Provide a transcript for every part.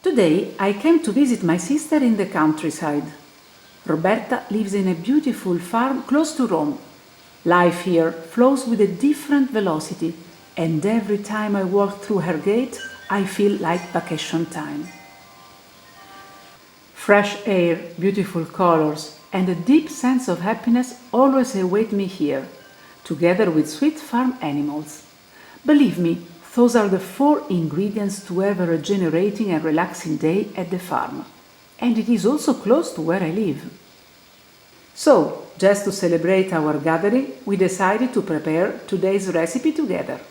Today I came to visit my sister in the countryside. Roberta lives in a beautiful farm close to Rome. Life here flows with a different velocity, and every time I walk through her gate, I feel like vacation time. Fresh air, beautiful colors, and a deep sense of happiness always await me here, together with sweet farm animals. Believe me, those are the 4 ingredients to have a regenerating and relaxing day at the farm. And it is also close to where I live. So, just to celebrate our gathering, we decided to prepare today's recipe together.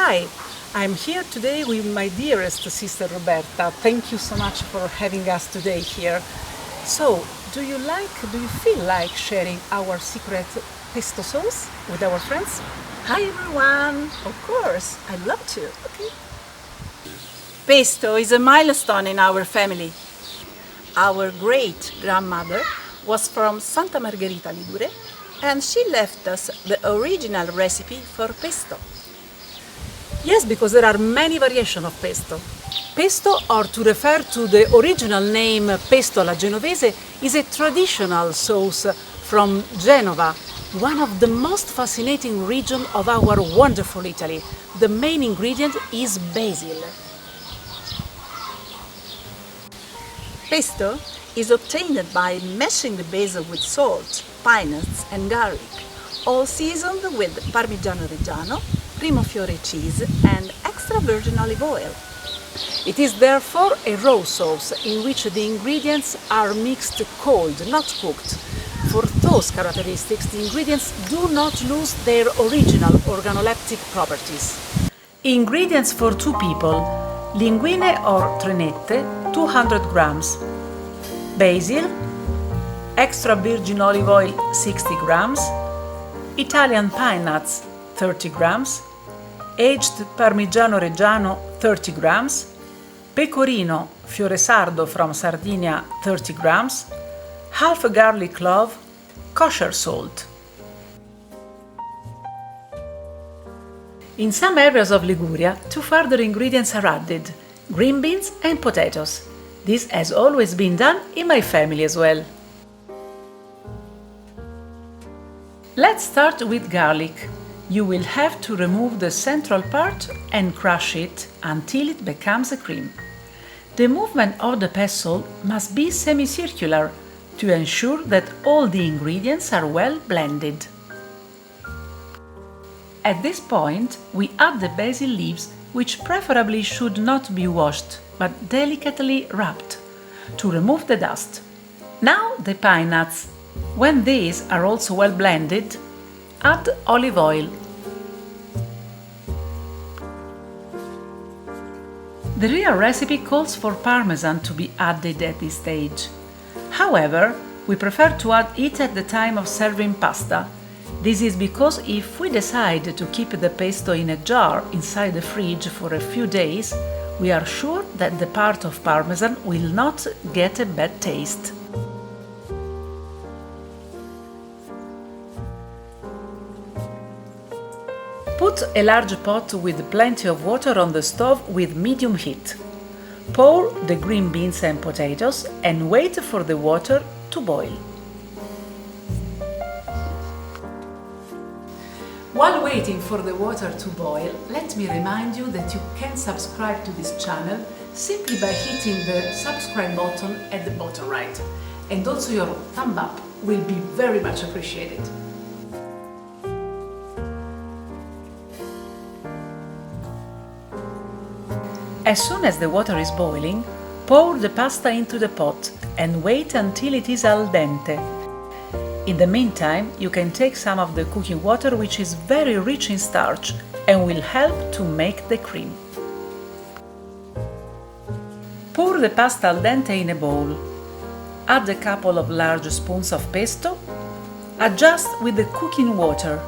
Hi, I'm here today with my dearest sister Roberta. Thank you so much for having us today here. So, do you feel like sharing our secret pesto sauce with our friends? Hi everyone! Of course, I'd love to. Okay. Pesto is a milestone in our family. Our great-grandmother was from Santa Margherita, Liguria, and she left us the original recipe for pesto. Yes, because there are many variations of pesto. Pesto, or to refer to the original name Pesto Alla Genovese, is a traditional sauce from Genoa, one of the most fascinating regions of our wonderful Italy. The main ingredient is basil. Pesto is obtained by mashing the basil with salt, pine nuts and garlic, all seasoned with Parmigiano Reggiano, primo fiore cheese and extra virgin olive oil. It is therefore a raw sauce in which the ingredients are mixed cold, not cooked. For those characteristics, the ingredients do not lose their original organoleptic properties. Ingredients for 2 people: linguine or trenette, 200 grams, basil, extra virgin olive oil, 60 grams, Italian pine nuts, 30 grams, aged Parmigiano Reggiano, 30 grams, pecorino Fiore Sardo from Sardinia, 30 grams, half a garlic clove, kosher salt. In some areas of Liguria, 2 further ingredients are added: green beans and potatoes. This has always been done in my family as well. Let's start with garlic. You will have to remove the central part and crush it until it becomes a cream. The movement of the pestle must be semicircular to ensure that all the ingredients are well blended. At this point, we add the basil leaves, which preferably should not be washed, but delicately wrapped, to remove the dust. Now the pine nuts. When these are also well blended, add olive oil. The real recipe calls for parmesan to be added at this stage. However, we prefer to add it at the time of serving pasta. This is because if we decide to keep the pesto in a jar inside the fridge for a few days, we are sure that the part of parmesan will not get a bad taste. Put a large pot with plenty of water on the stove with medium heat. Pour the green beans and potatoes and wait for the water to boil. While waiting for the water to boil, let me remind you that you can subscribe to this channel simply by hitting the subscribe button at the bottom right. And also your thumb up will be very much appreciated. As soon as the water is boiling, pour the pasta into the pot and wait until it is al dente. In the meantime, you can take some of the cooking water, which is very rich in starch and will help to make the cream. Pour the pasta al dente in a bowl. Add a couple of large spoons of pesto. Adjust with the cooking water.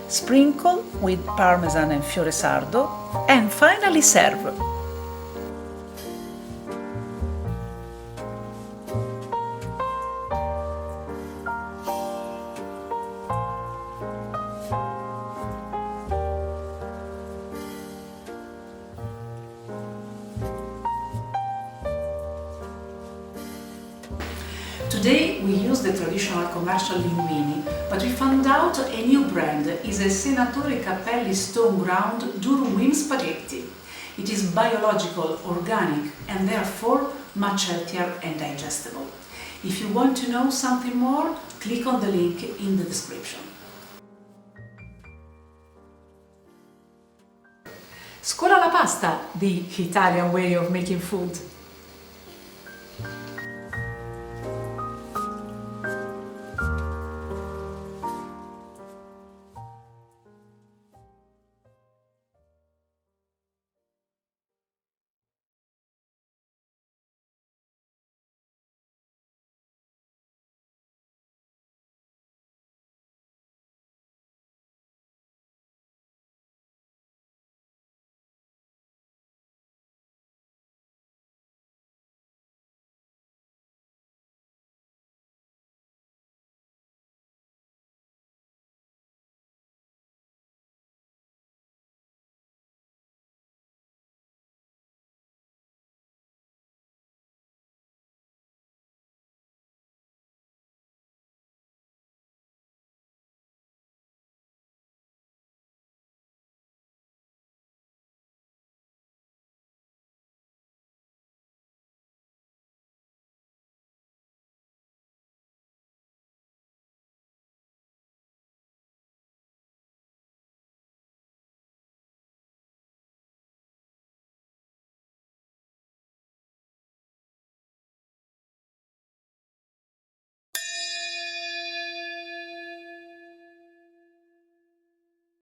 Sprinkle with Parmesan and Fiore Sardo, and finally serve. Today we use the traditional commercial linguini, but we found out a new brand is a Senatore Cappelli stone ground durum wing spaghetti. It is biological, organic, and therefore much healthier and digestible. If you want to know something more, click on the link in the description. Scola la pasta, the Italian way of making food.